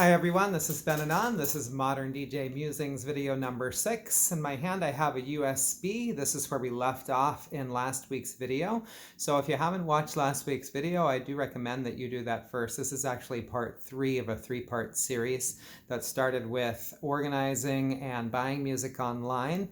Hi everyone, this is Ben Anon. This is Modern DJ Musings video number 6. In my hand I have a USB. This is where we left off in last week's video. So if you haven't watched last week's video, I do recommend that you do that first. This is actually part 3 of a 3-part series that started with organizing and buying music online.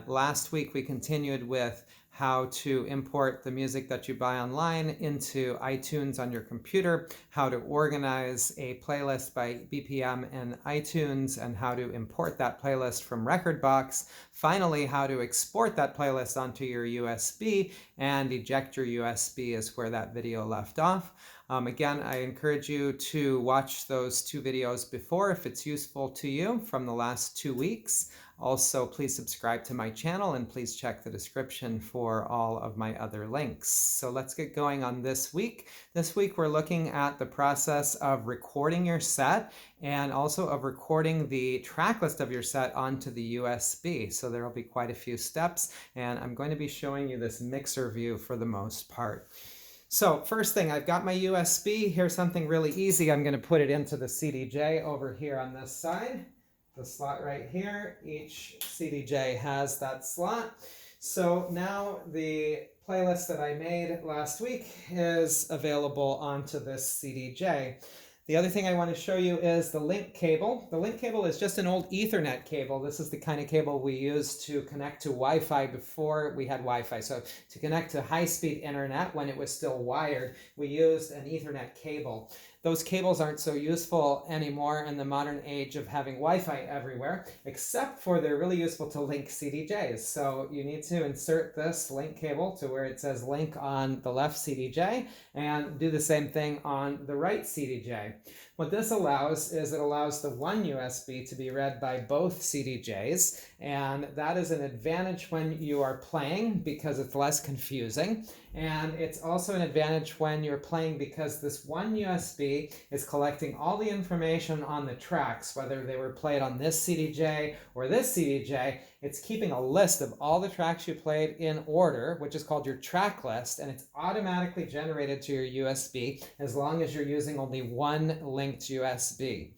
Last week we continued with how to import the music that you buy online into iTunes on your computer, how to organize a playlist by BPM in iTunes, and how to import that playlist from Rekordbox. Finally, how to export that playlist onto your USB and eject your USB is where that video left off. Again, I encourage you to watch those 2 videos before if it's useful to you from the last 2 weeks. Also, please subscribe to my channel and please check the description for all of my other links. So let's get going on this week. This week we're looking at the process of recording your set and also of recording the track list of your set onto the USB. So there will be quite a few steps, and I'm going to be showing you this mixer view for the most part. So first thing, I've got my USB. Here's something really easy. I'm going to put it into the CDJ over here on this side. The slot right here. Each CDJ has that slot. So now the playlist that I made last week is available onto this CDJ. The other thing I want to show you is the link cable. The link cable is just an old Ethernet cable. This is the kind of cable we used to connect to Wi-Fi before we had Wi-Fi. So to connect to high-speed internet when it was still wired, we used an Ethernet cable. Those cables aren't so useful anymore in the modern age of having Wi-Fi everywhere, except for they're really useful to link CDJs. So you need to insert this link cable to where it says link on the left CDJ and do the same thing on the right CDJ. What this allows is it allows the one USB to be read by both CDJs, and that is an advantage when you are playing because it's less confusing. And it's also an advantage when you're playing because this one USB is collecting all the information on the tracks, whether they were played on this CDJ or this CDJ. It's keeping a list of all the tracks you played in order, which is called your track list, and it's automatically generated to your USB as long as you're using only one linked USB.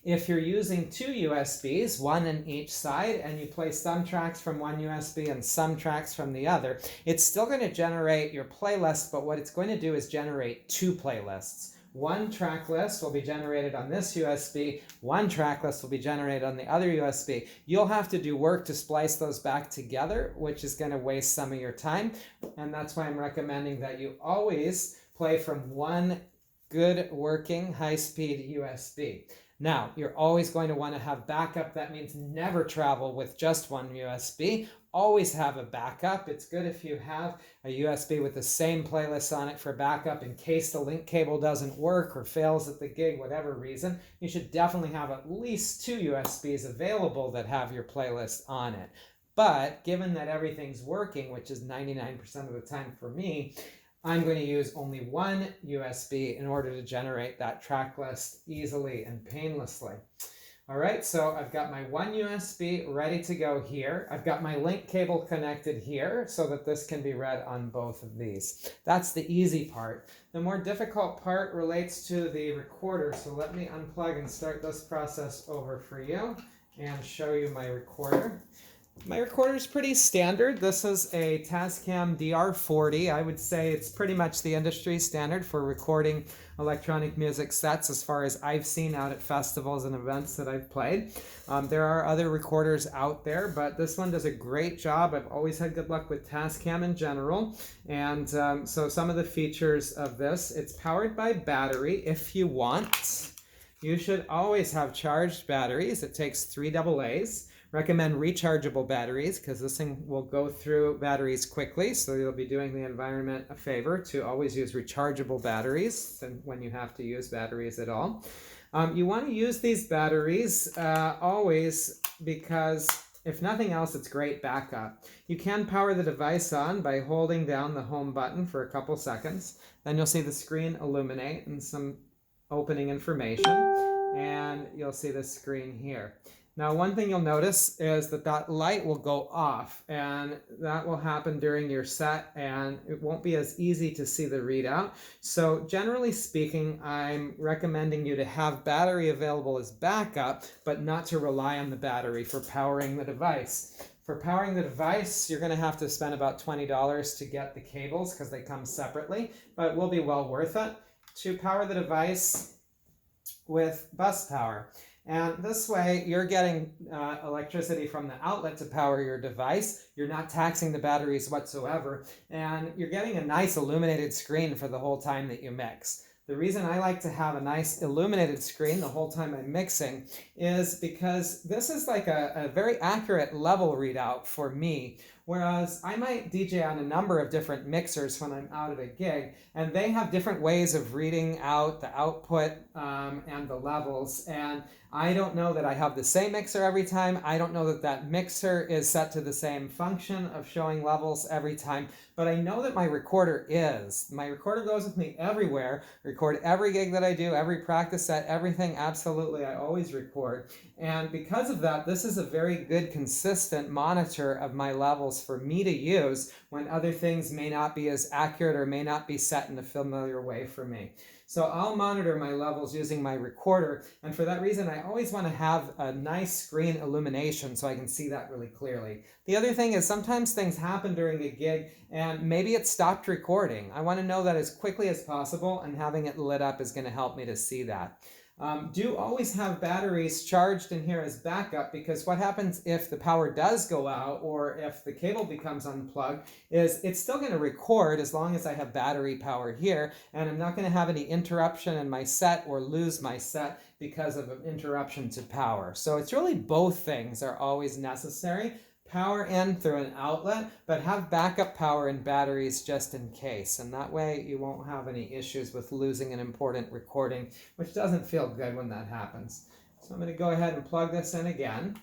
If you're using 2 USBs, one in each side, and you play some tracks from one USB and some tracks from the other, it's still going to generate your playlist, but what it's going to do is generate 2 playlists. One track list will be generated on this USB, one track list will be generated on the other USB. You'll have to do work to splice those back together, which is going to waste some of your time, and that's why I'm recommending that you always play from one good working high-speed USB. Now, you're always going to want to have backup. That means never travel with just one USB. Always have a backup. It's good if you have a USB with the same playlist on it for backup in case the link cable doesn't work or fails at the gig, whatever reason. You should definitely have at least 2 USBs available that have your playlist on it. But given that everything's working, which is 99% of the time for me, I'm going to use only one USB in order to generate that track list easily and painlessly. All right, so I've got my one USB ready to go here. I've got my link cable connected here so that this can be read on both of these. That's the easy part. The more difficult part relates to the recorder, so let me unplug and start this process over for you and show you my recorder. My recorder is pretty standard. This is a Tascam DR40. I would say it's pretty much the industry standard for recording electronic music sets as far as I've seen out at festivals and events that I've played. There are other recorders out there, but this one does a great job. I've always had good luck with Tascam in general. And so some of the features of this, it's powered by battery if you want. You should always have charged batteries. It takes 3 AA's. Recommend rechargeable batteries because this thing will go through batteries quickly, so you'll be doing the environment a favor to always use rechargeable batteries when you have to use batteries at all. You want to use these batteries always because if nothing else, it's great backup. You can power the device on by holding down the home button for a couple seconds. Then you'll see the screen illuminate and some opening information, and you'll see the screen here. Now, one thing you'll notice is that that light will go off, and that will happen during your set, and it won't be as easy to see the readout. So generally speaking, I'm recommending you to have battery available as backup, but not to rely on the battery for powering the device. For powering the device, you're going to have to spend about $20 to get the cables because they come separately, but it will be well worth it to power the device with bus power. And this way, you're getting electricity from the outlet to power your device. You're not taxing the batteries whatsoever. And you're getting a nice illuminated screen for the whole time that you mix. The reason I like to have a nice illuminated screen the whole time I'm mixing is because this is like a very accurate level readout for me. Whereas I might DJ on a number of different mixers when I'm out at a gig, and they have different ways of reading out the output and the levels. And I don't know that I have the same mixer every time. I don't know that that mixer is set to the same function of showing levels every time. But I know that my recorder is. My recorder goes with me everywhere. Record every gig that I do, every practice set, everything. Absolutely, I always record. And because of that, this is a very good, consistent monitor of my levels for me to use when other things may not be as accurate or may not be set in a familiar way for me. So I'll monitor my levels using my recorder, and for that reason I always want to have a nice screen illumination so I can see that really clearly. The other thing is sometimes things happen during a gig and maybe it stopped recording. I want to know that as quickly as possible, and having it lit up is going to help me to see that. Do always have batteries charged in here as backup, because what happens if the power does go out or if the cable becomes unplugged is it's still going to record as long as I have battery power here, and I'm not going to have any interruption in my set or lose my set because of an interruption to power. So it's really both things are always necessary. Power in through an outlet, but have backup power and batteries just in case. And that way you won't have any issues with losing an important recording, which doesn't feel good when that happens. So I'm going to go ahead and plug this in again.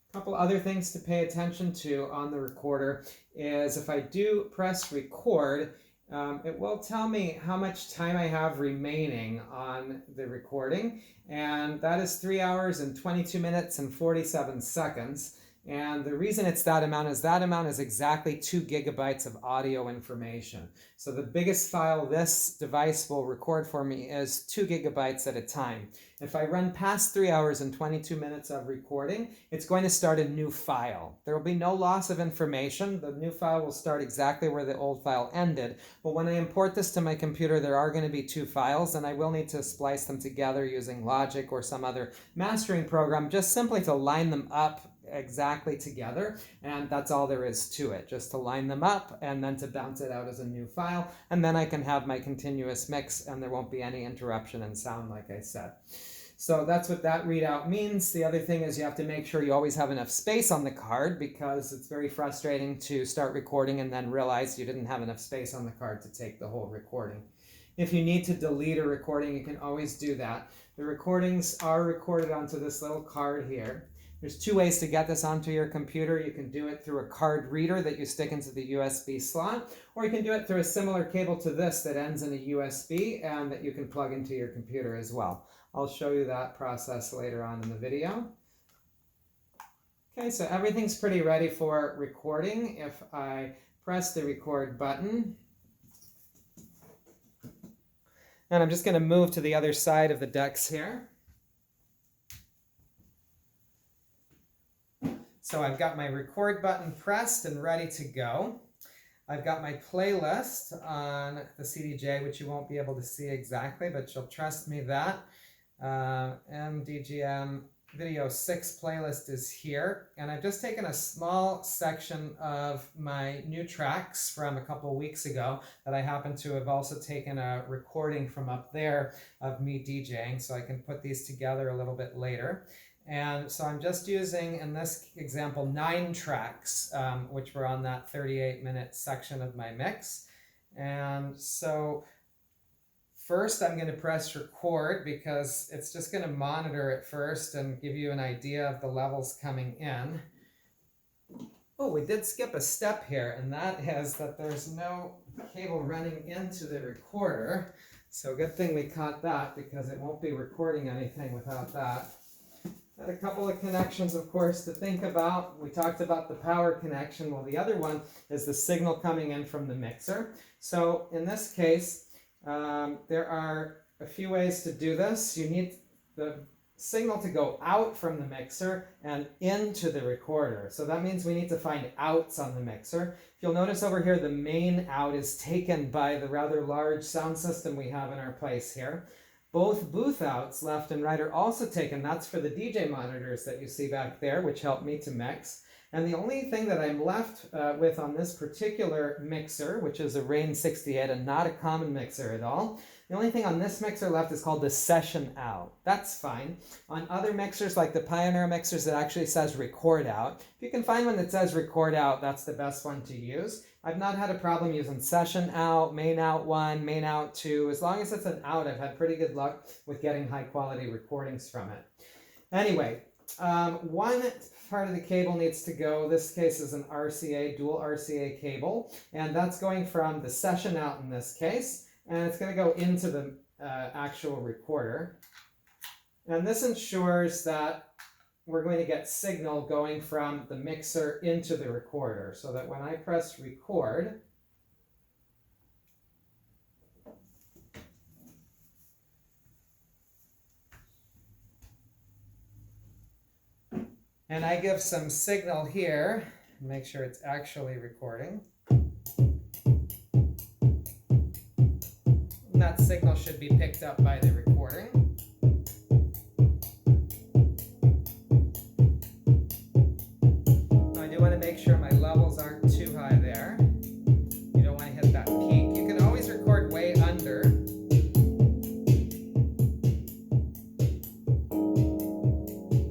A couple other things to pay attention to on the recorder is if I do press record, it will tell me how much time I have remaining on the recording. And that is 3 hours and 22 minutes and 47 seconds. And the reason it's that amount is exactly 2 gigabytes of audio information. So the biggest file this device will record for me is 2 gigabytes at a time. If I run past 3 hours and 22 minutes of recording, it's going to start a new file. There will be no loss of information. The new file will start exactly where the old file ended. But when I import this to my computer, there are going to be 2 files, and I will need to splice them together using Logic or some other mastering program, just simply to line them up exactly together, and that's all there is to it, just to line them up and then to bounce it out as a new file, and then I can have my continuous mix and there won't be any interruption in sound, like I said. So that's what that readout means. The other thing is you have to make sure you always have enough space on the card, because it's very frustrating to start recording and then realize you didn't have enough space on the card to take the whole recording. If you need to delete a recording, you can always do that. The recordings are recorded onto this little card here. There's 2 ways to get this onto your computer. You can do it through a card reader that you stick into the USB slot, or you can do it through a similar cable to this that ends in a USB and that you can plug into your computer as well. I'll show you that process later on in the video. Okay, so everything's pretty ready for recording. If I press the record button, and I'm just going to move to the other side of the decks here. So I've got my record button pressed and ready to go. I've got my playlist on the CDJ, which you won't be able to see exactly, but you'll trust me that. MDJM Video 6 playlist is here. And I've just taken a small section of my new tracks from a couple weeks ago that I happen to have also taken a recording from up there of me DJing, so I can put these together a little bit later. And so I'm just using, in this example, 9 tracks, which were on that 38-minute section of my mix. And so first I'm going to press record, because it's just going to monitor it first and give you an idea of the levels coming in. Oh, we did skip a step here, and that is that there's no cable running into the recorder. So good thing we caught that, because it won't be recording anything without that. Got a couple of connections, of course, to think about. We talked about the power connection. Well, the other one is the signal coming in from the mixer. So in this case, there are a few ways to do this. You need the signal to go out from the mixer and into the recorder. So that means we need to find outs on the mixer. If you'll notice over here, the main out is taken by the rather large sound system we have in our place here. Both booth outs, left and right, are also taken. That's for the DJ monitors that you see back there, which help me to mix. And the only thing that I'm left with on this particular mixer, which is a Rain 68 and not a common mixer at all, the only thing on this mixer left is called the session out. That's fine. On other mixers, like the Pioneer mixers, it actually says record out. If you can find one that says record out, that's the best one to use. I've not had a problem using session out, main out 1, main out 2. As long as it's an out, I've had pretty good luck with getting high quality recordings from it. Anyway, one part of the cable needs to go. This case is an RCA, dual RCA cable, and that's going from the session out in this case, and it's going to go into the actual recorder. And this ensures that we're going to get signal going from the mixer into the recorder, so that when I press record, and I give some signal here, make sure it's actually recording. And that signal should be picked up by the recording. I do want to make sure my levels aren't too high there. You don't want to hit that peak. You can always record way under.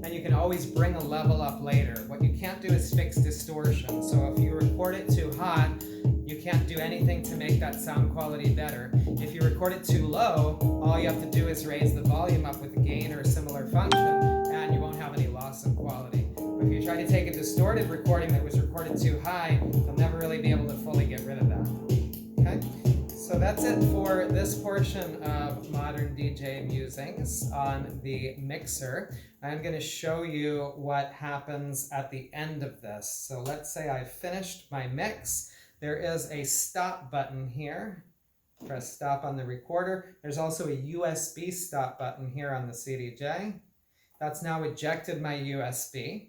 And you can always bring a level up later. What you can't do is fix distortion. So if you record it too hot, you can't do anything to make that sound quality better. If you record it too low, all you have to do is raise the volume up with a gain or a similar function, and you won't have any loss of quality. But if you try to take a distorted recording that was recorded too high, you'll never really be able to fully get rid of that. Okay? So that's it for this portion of Modern DJ Musings on the mixer. I'm going to show you what happens at the end of this. So let's say I've finished my mix. There is a stop button here. Press stop on the recorder. There's also a USB stop button here on the CDJ. That's now ejected my USB.